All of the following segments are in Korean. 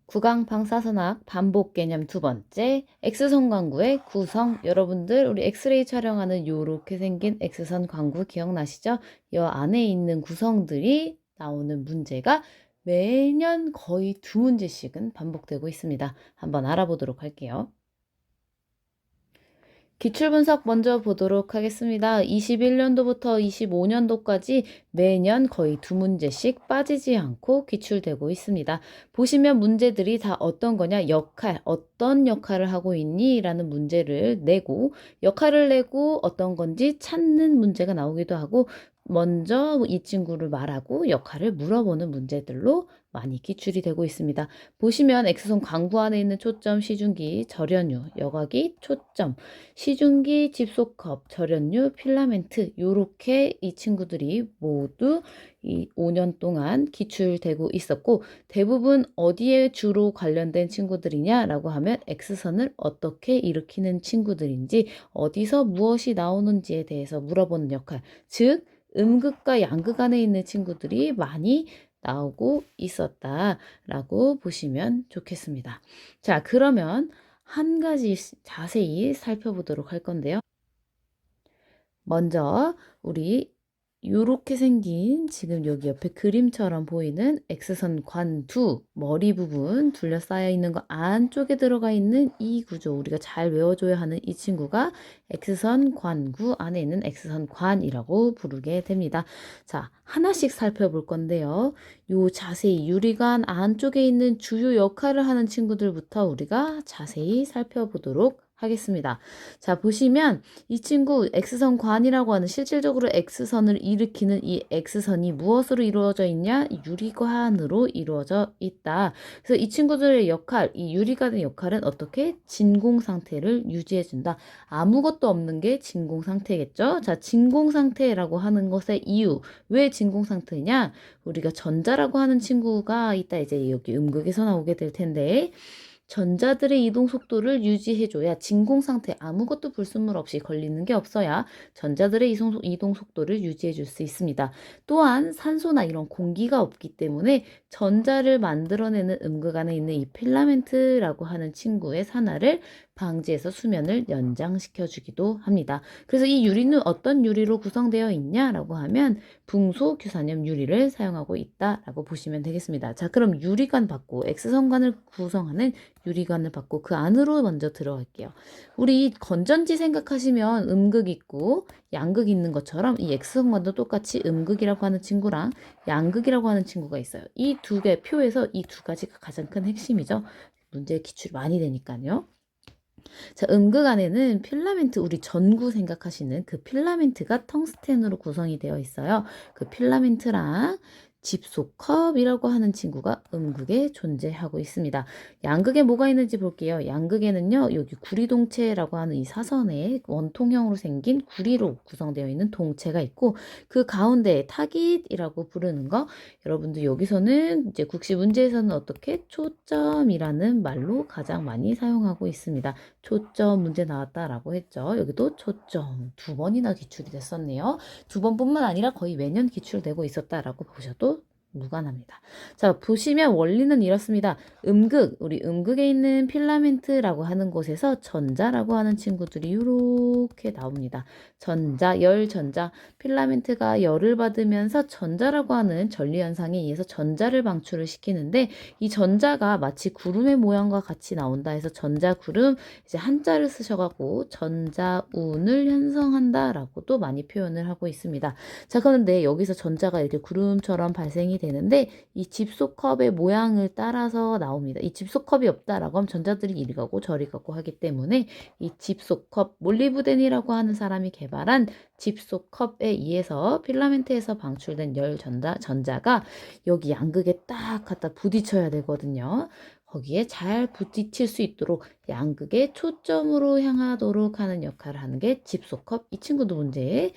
구강 방사선학 반복 개념 두 번째, X선 광구의 구성. 여러분들 우리 엑스레이 촬영하는 요렇게 생긴 X선 광구 기억나시죠? 이 안에 있는 구성들이 나오는 문제가 매년 거의 두 문제씩은 반복되고 있습니다. 한번 알아보도록 할게요. 기출분석 먼저 보도록 하겠습니다. 21년도부터 25년도까지 매년 거의 두 문제씩 빠지지 않고 기출되고 있습니다. 보시면 문제들이 다 어떤 거냐? 어떤 역할을 하고 있니? 라는 문제를 내고, 역할을 내고 어떤 건지 찾는 문제가 나오기도 하고, 먼저 이 친구를 말하고 역할을 물어보는 문제들로 많이 기출이 되고 있습니다. 보시면 X선 광구 안에 있는 초점, 시중기, 절연유, 여과기, 초점, 시중기, 집속컵, 절연유, 필라멘트 요렇게 이 친구들이 모두 이 5년 동안 기출되고 있었고, 대부분 어디에 주로 관련된 친구들이냐라고 하면 X선을 어떻게 일으키는 친구들인지, 어디서 무엇이 나오는지에 대해서 물어보는 역할, 즉 음극과 양극 안에 있는 친구들이 많이 나오고 있었다라고 보시면 좋겠습니다. 자, 그러면 한 가지 자세히 살펴보도록 할 건데요. 먼저 우리 요렇게 생긴 지금 여기 옆에 그림처럼 보이는 X선 관두 머리 부분 둘러싸여 있는 거 안쪽에 들어가 있는 이 구조, 우리가 잘 외워줘야 하는 이 친구가 X선 관구 안에 있는 X선 관이라고 부르게 됩니다. 자, 하나씩 살펴볼 건데요. 요 자세히 유리관 안쪽에 있는 주요 역할을 하는 친구들부터 우리가 자세히 살펴보도록 하겠습니다. 자, 보시면 이 친구 X선 관이라고 하는, 실질적으로 X선을 일으키는 이 X선이 무엇으로 이루어져 있냐? 유리관으로 이루어져 있다. 그래서 이 친구들의 역할, 이 유리관의 역할은 어떻게? 진공 상태를 유지해 준다. 아무것도 없는 게 진공 상태겠죠? 자, 진공 상태라고 하는 것의 이유. 왜 진공 상태냐? 우리가 전자라고 하는 친구가 이따 이제 여기 음극에서 나오게 될 텐데, 전자들의 이동 속도를 유지해줘야, 진공 상태 아무것도 불순물 없이 걸리는 게 없어야 전자들의 이동 속도를 유지해줄 수 있습니다. 또한 산소나 이런 공기가 없기 때문에 전자를 만들어내는 음극 안에 있는 이 필라멘트라고 하는 친구의 산화를 방지해서 수면을 연장시켜 주기도 합니다. 그래서 이 유리는 어떤 유리로 구성되어 있냐라고 하면 붕소 규산염 유리를 사용하고 있다라고 보시면 되겠습니다. 자, 그럼 유리관 받고 X선관을 구성하는 유리관을 받고 그 안으로 먼저 들어갈게요. 우리 건전지 생각하시면 음극 있고 양극 있는 것처럼 이 X선관도 똑같이 음극이라고 하는 친구랑 양극이라고 하는 친구가 있어요. 이 두 개 표에서 이 두 가지가 가장 큰 핵심이죠. 문제 기출 많이 되니까요. 자, 음극 안에는 필라멘트, 우리 전구 생각하시는 그 필라멘트가 텅스텐으로 구성이 되어 있어요. 그 필라멘트랑 집소컵이라고 하는 친구가 음극에 존재하고 있습니다. 양극에 뭐가 있는지 볼게요. 양극에는요, 여기 구리동체라고 하는 이 사선에 원통형으로 생긴 구리로 구성되어 있는 동체가 있고, 그 가운데 타깃이라고 부르는 거, 여러분들 여기서는 이제 국시 문제에서는 어떻게 초점이라는 말로 가장 많이 사용하고 있습니다. 초점 문제 나왔다라고 했죠. 여기도 초점 두 번이나 기출이 됐었네요. 두 번뿐만 아니라 거의 매년 기출되고 있었다라고 보셔도 무관합니다. 자, 보시면 원리는 이렇습니다. 음극, 우리 음극에 있는 필라멘트라고 하는 곳에서 전자라고 하는 친구들이 이렇게 나옵니다. 전자, 열전자, 필라멘트가 열을 받으면서 전자라고 하는 전리현상에 의해서 전자를 방출을 시키는데, 이 전자가 마치 구름의 모양과 같이 나온다 해서 전자구름, 이제 한자를 쓰셔갖고 전자운을 형성한다라고도 많이 표현을 하고 있습니다. 자, 그런데 여기서 전자가 이렇게 구름처럼 발생이 되는데 이 집소컵의 모양을 따라서 나옵니다. 이 집소컵이 없다라고 하면 전자들이 이리 가고 저리 가고 하기 때문에 이 집소컵, 몰리브덴이라고 하는 사람이 개발한 집소컵에 의해서 필라멘트에서 방출된 전자가 여기 양극에 딱 갖다 부딪혀야 되거든요. 거기에 잘 부딪힐 수 있도록 양극의 초점으로 향하도록 하는 역할을 하는 게 집소컵. 이 친구도 문제에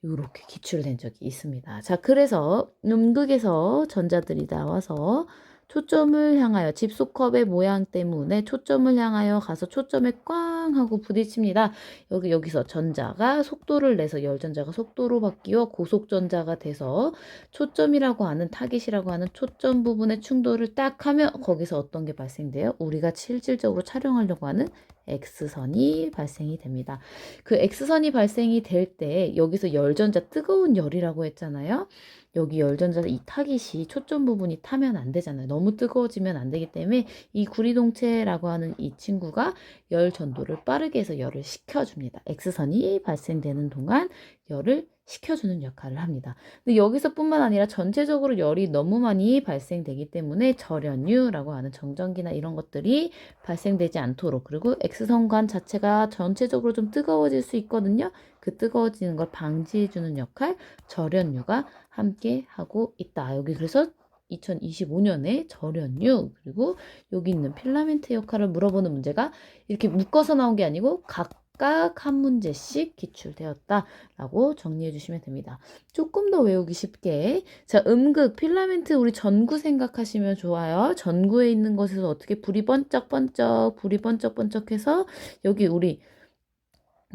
이렇게 기출된 적이 있습니다. 자, 그래서 음극에서 전자들이 나와서 초점을 향하여 집소컵의 모양 때문에 초점을 향하여 가서 초점에 꽝 하고 부딪힙니다. 여기서 전자가 속도를 내서 열전자가 속도로 바뀌어 고속전자가 돼서 초점이라고 하는 타깃이라고 하는 초점 부분의 충돌을 딱 하면 거기서 어떤 게 발생돼요? 우리가 실질적으로 촬영하려고 하는 X선이 발생이 됩니다. 그 X선이 발생이 될 때 여기서 열전자 뜨거운 열이라고 했잖아요. 여기 열전자 이 타깃이 초점 부분이 타면 안 되잖아요. 너무 뜨거워지면 안 되기 때문에 이 구리동체라고 하는 이 친구가 열 전도를 빠르게 해서 열을 식혀줍니다. X선이 발생되는 동안 열을 식혀주는 역할을 합니다. 근데 여기서뿐만 아니라 전체적으로 열이 너무 많이 발생되기 때문에 절연유라고 하는 정전기나 이런 것들이 발생되지 않도록, 그리고 X선관 자체가 전체적으로 좀 뜨거워질 수 있거든요. 그 뜨거워지는 걸 방지해주는 역할 절연유가 함께 하고 있다. 여기 그래서 2025년에 절연유 그리고 여기 있는 필라멘트 역할을 물어보는 문제가 이렇게 묶어서 나온 게 아니고 각각 한 문제씩 기출되었다라고 정리해 주시면 됩니다. 조금 더 외우기 쉽게, 자, 음극 필라멘트 우리 전구 생각하시면 좋아요. 전구에 있는 것에서 어떻게 불이 번쩍번쩍해서 여기 우리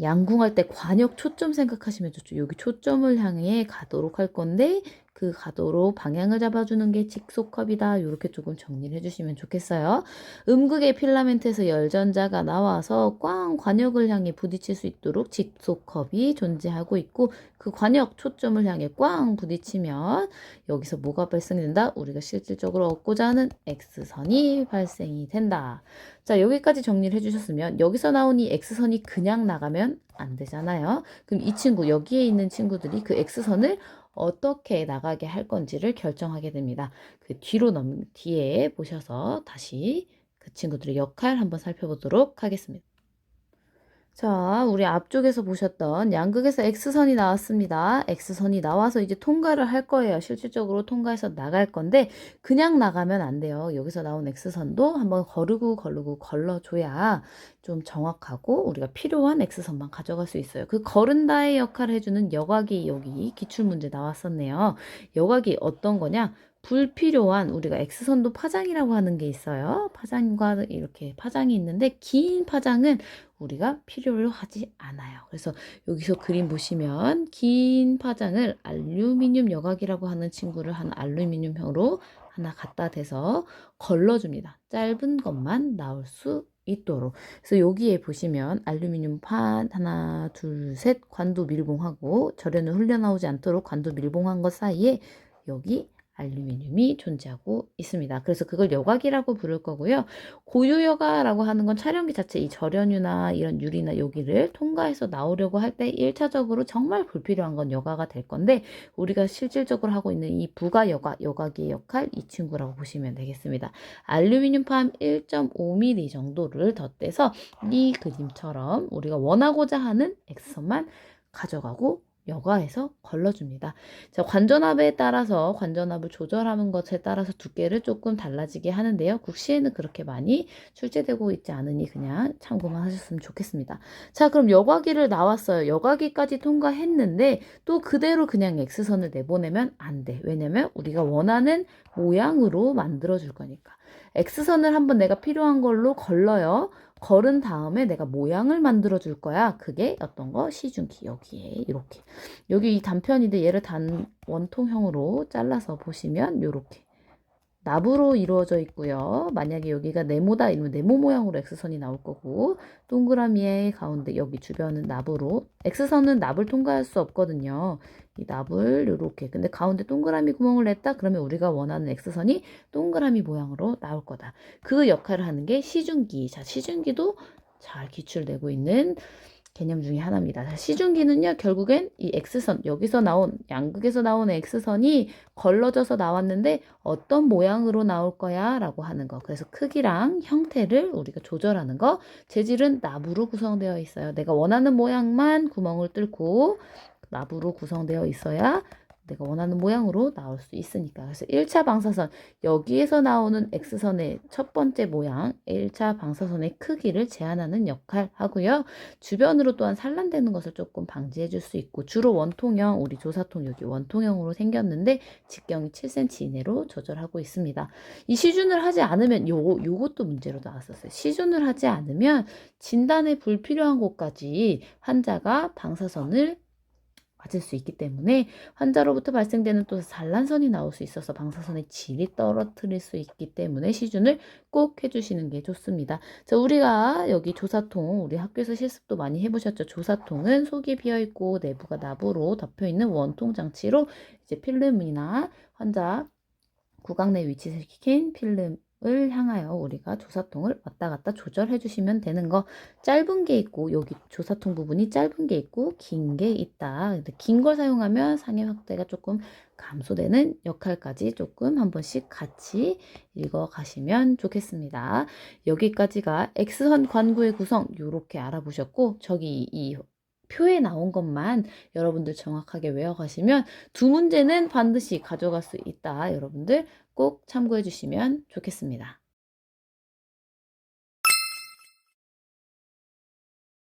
양궁할 때 관역 초점 생각하시면 좋죠. 여기 초점을 향해 가도록 할 건데 그 가도로 방향을 잡아주는 게 직소컵이다. 이렇게 조금 정리를 해주시면 좋겠어요. 음극의 필라멘트에서 열전자가 나와서 꽝 관역을 향해 부딪힐 수 있도록 직소컵이 존재하고 있고 그 관역 초점을 향해 꽝 부딪히면 여기서 뭐가 발생된다? 우리가 실질적으로 얻고자 하는 X선이 발생이 된다. 자, 여기까지 정리를 해주셨으면 여기서 나온 이 X선이 그냥 나가면 안 되잖아요. 그럼 이 친구, 여기에 있는 친구들이 그 X선을 어떻게 나가게 할 건지를 결정하게 됩니다. 그 뒤에 보셔서 다시 그 친구들의 역할 한번 살펴보도록 하겠습니다. 자, 우리 앞쪽에서 보셨던 양극에서 X선이 나왔습니다. X선이 나와서 이제 통과를 할 거예요. 실질적으로 통과해서 나갈 건데 그냥 나가면 안 돼요. 여기서 나온 X선도 한번 걸러줘야 좀 정확하고 우리가 필요한 X선만 가져갈 수 있어요. 그 거른다의 역할을 해주는 여각이 여기 기출문제 나왔었네요. 여각이 어떤 거냐? 불필요한 우리가 X선도 파장이라고 하는 게 있어요. 파장과 이렇게 파장이 있는데 긴 파장은 우리가 필요로 하지 않아요. 그래서 여기서 그림 보시면 긴 파장을 알루미늄 여각이라고 하는 친구를 한 알루미늄형으로 하나 갖다 대서 걸러줍니다. 짧은 것만 나올 수 있도록. 그래서 여기에 보시면 알루미늄 판 하나, 둘, 셋 관도 밀봉하고 절연을 흘려나오지 않도록 관도 밀봉한 것 사이에 여기 알루미늄이 존재하고 있습니다. 그래서 그걸 여각이라고 부를 거고요. 고유여가라고 하는 건 촬영기 자체 이 절연유나 이런 유리나 여기를 통과해서 나오려고 할 때 1차적으로 정말 불필요한 건 여가가 될 건데 우리가 실질적으로 하고 있는 이 부가여가, 여각의 역할 이 친구라고 보시면 되겠습니다. 알루미늄팜 1.5mm 정도를 덧대서 이 그림처럼 우리가 원하고자 하는 X선만 가져가고 여과해서 걸러줍니다. 자, 관전압에 따라서 관전압을 조절하는 것에 따라서 두께를 조금 달라지게 하는데요. 국시에는 그렇게 많이 출제되고 있지 않으니 그냥 참고만 하셨으면 좋겠습니다. 자, 그럼 여과기를 나왔어요. 여과기까지 통과했는데 또 그대로 그냥 X선을 내보내면 안 돼. 왜냐면 우리가 원하는 모양으로 만들어 줄 거니까. X선을 한번 내가 필요한 걸로 걸러요. 걸은 다음에 내가 모양을 만들어 줄 거야. 그게 어떤 거? 시중기 여기에 이렇게. 여기 이 단편인데 얘를 단 원통형으로 잘라서 보시면 이렇게 납으로 이루어져 있고요. 만약에 여기가 네모다 이러면 네모 모양으로 X선이 나올 거고 동그라미의 가운데 여기 주변은 납으로 X선은 납을 통과할 수 없거든요. 이 납을 이렇게 근데 가운데 동그라미 구멍을 냈다 그러면 우리가 원하는 X선이 동그라미 모양으로 나올 거다. 그 역할을 하는 게 시중기. 자, 시중기도 잘 기출되고 있는 개념 중에 하나입니다. 시중기는요, 결국엔 이 X선, 여기서 나온, 양극에서 나온 X선이 걸러져서 나왔는데 어떤 모양으로 나올 거야 라고 하는 거. 그래서 크기랑 형태를 우리가 조절하는 거. 재질은 납으로 구성되어 있어요. 내가 원하는 모양만 구멍을 뚫고 납으로 구성되어 있어야 내가 원하는 모양으로 나올 수 있으니까. 그래서 1차 방사선, 여기에서 나오는 X선의 첫 번째 모양, 1차 방사선의 크기를 제한하는 역할 하고요. 주변으로 또한 산란되는 것을 조금 방지해 줄 수 있고, 주로 원통형, 우리 조사통 여기 원통형으로 생겼는데 직경이 7cm 이내로 조절하고 있습니다. 이 시준을 하지 않으면 요것도 문제로 나왔었어요. 시준을 하지 않으면 진단에 불필요한 곳까지 환자가 방사선을 맞을 수 있기 때문에 환자로부터 발생되는 또 산란선이 나올 수 있어서 방사선의 질이 떨어뜨릴 수 있기 때문에 시준을 꼭 해주시는 게 좋습니다. 자, 우리가 여기 조사통, 우리 학교에서 실습도 많이 해보셨죠? 조사통은 속이 비어있고 내부가 나부로 덮여있는 원통 장치로 이제 필름이나 환자 구강 내 위치시킨 필름을 향하여 우리가 조사통을 왔다 갔다 조절해 주시면 되는 거. 짧은 게 있고 여기 조사통 부분이 짧은 게 있고 긴 게 있다. 긴 걸 사용하면 상해 확대가 조금 감소되는 역할까지 조금 한 번씩 같이 읽어 가시면 좋겠습니다. 여기까지가 X선 관구의 구성 요렇게 알아보셨고, 저기 이 표에 나온 것만 여러분들 정확하게 외워가시면 두 문제는 반드시 가져갈 수 있다. 여러분들 꼭 참고해 주시면 좋겠습니다.